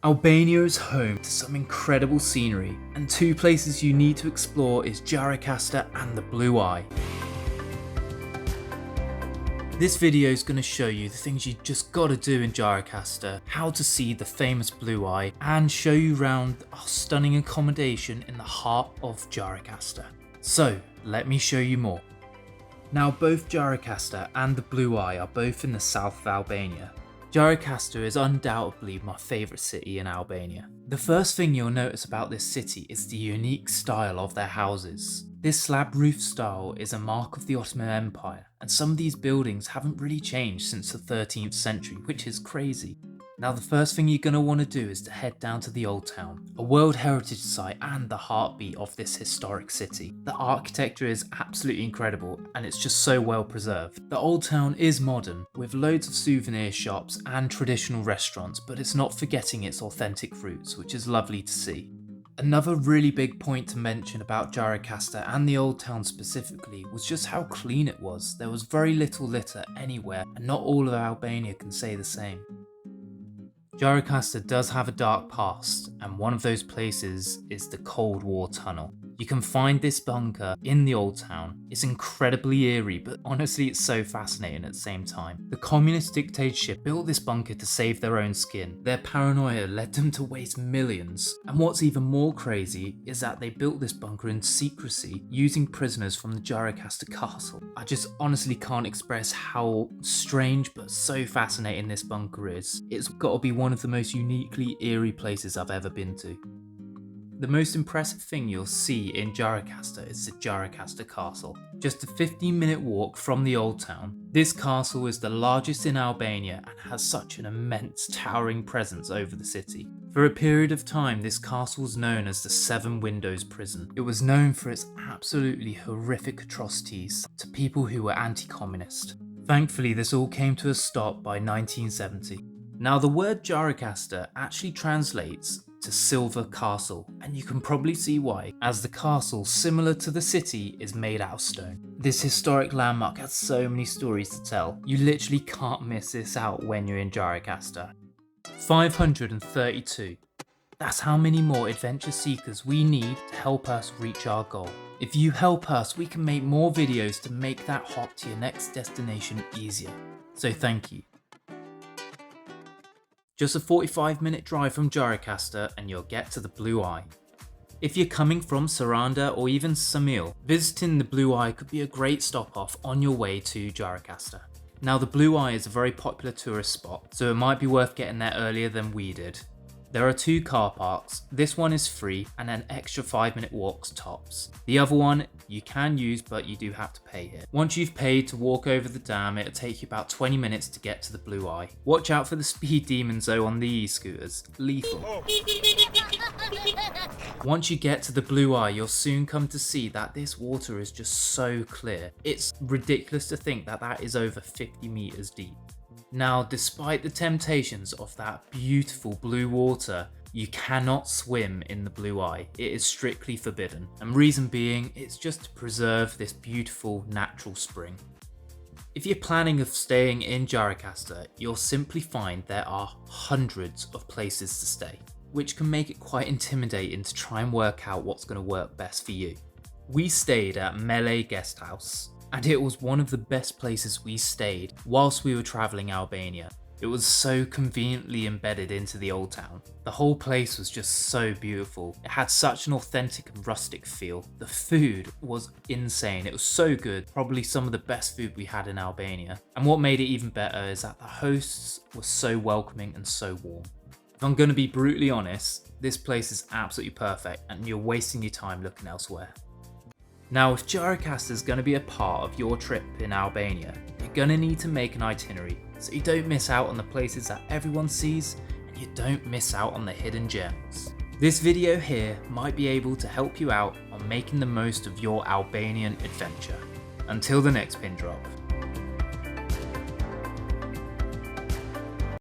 Albania is home to some incredible scenery, and two places you need to explore is Gjirokastër and the Blue Eye. This video is going to show you the things you just gotta do in Gjirokastër, how to see the famous Blue Eye, and show you around our stunning accommodation in the heart of Gjirokastër. So let me show you more. Now both Gjirokastër and the Blue Eye are both in the south of Albania. Gjirokastër is undoubtedly my favourite city in Albania. The first thing you'll notice about this city is the unique style of their houses. This slab roof style is a mark of the Ottoman Empire, and some of these buildings haven't really changed since the 13th century, which is crazy. Now the first thing you're going to want to do is to head down to the Old Town, a World Heritage site and the heartbeat of this historic city. The architecture is absolutely incredible and it's just so well preserved. The Old Town is modern, with loads of souvenir shops and traditional restaurants, but it's not forgetting its authentic roots, which is lovely to see. Another really big point to mention about Gjirokaster and the Old Town specifically was just how clean it was. There was very little litter anywhere, and not all of Albania can say the same. Gjirokaster does have a dark past, and one of those places is the Cold War tunnel. You can find this bunker in the Old Town. It's incredibly eerie, but honestly it's so fascinating at the same time. The communist dictatorship built this bunker to save their own skin. Their paranoia led them to waste millions. And what's even more crazy is that they built this bunker in secrecy using prisoners from the Gjirokaster Castle. I just honestly can't express how strange but so fascinating this bunker is. It's got to be one of the most uniquely eerie places I've ever been to. The most impressive thing you'll see in Gjirokaster is the Gjirokaster Castle. Just a 15-minute walk from the Old Town, this castle is the largest in Albania and has such an immense towering presence over the city. For a period of time, this castle was known as the Seven Windows Prison. It was known for its absolutely horrific atrocities to people who were anti-communist. Thankfully, this all came to a stop by 1970. Now the word Gjirokaster actually translates to Silver Castle, and you can probably see why, as the castle, similar to the city, is made out of stone. This historic landmark has so many stories to tell. You literally can't miss this out when you're in Gjirokaster. 532. That's how many more adventure seekers we need to help us reach our goal. If you help us, we can make more videos to make that hop to your next destination easier. So thank you. Just a 45-minute drive from Gjirokaster and you'll get to the Blue Eye. If you're coming from Saranda or even Samil, visiting the Blue Eye could be a great stop off on your way to Gjirokaster. Now the Blue Eye is a very popular tourist spot, so it might be worth getting there earlier than we did. There are two car parks. This one is free and an extra 5-minute walks tops. The other one you can use, but you do have to pay here. Once you've paid to walk over the dam, it'll take you about 20 minutes to get to the Blue Eye. Watch out for the speed demons though on the e-scooters. Lethal. Once you get to the Blue Eye, you'll soon come to see that this water is just so clear. It's ridiculous to think that that is over 50 meters deep. Now, despite the temptations of that beautiful blue water, you cannot swim in the Blue Eye. It is strictly forbidden, and reason being, it's just to preserve this beautiful natural spring. If you're planning of staying in Gjirokaster, you'll simply find there are hundreds of places to stay, which can make it quite intimidating to try and work out what's going to work best for you. We stayed at Mele Guesthouse, and it was one of the best places we stayed whilst we were travelling Albania. It was so conveniently embedded into the Old Town. The whole place was just so beautiful. It had such an authentic and rustic feel. The food was insane. It was so good, probably some of the best food we had in Albania. And what made it even better is that the hosts were so welcoming and so warm. If I'm going to be brutally honest, this place is absolutely perfect and you're wasting your time looking elsewhere. Now, if Gjirokaster is going to be a part of your trip in Albania, you're going to need to make an itinerary so you don't miss out on the places that everyone sees and you don't miss out on the hidden gems. This video here might be able to help you out on making the most of your Albanian adventure. Until the next pin drop.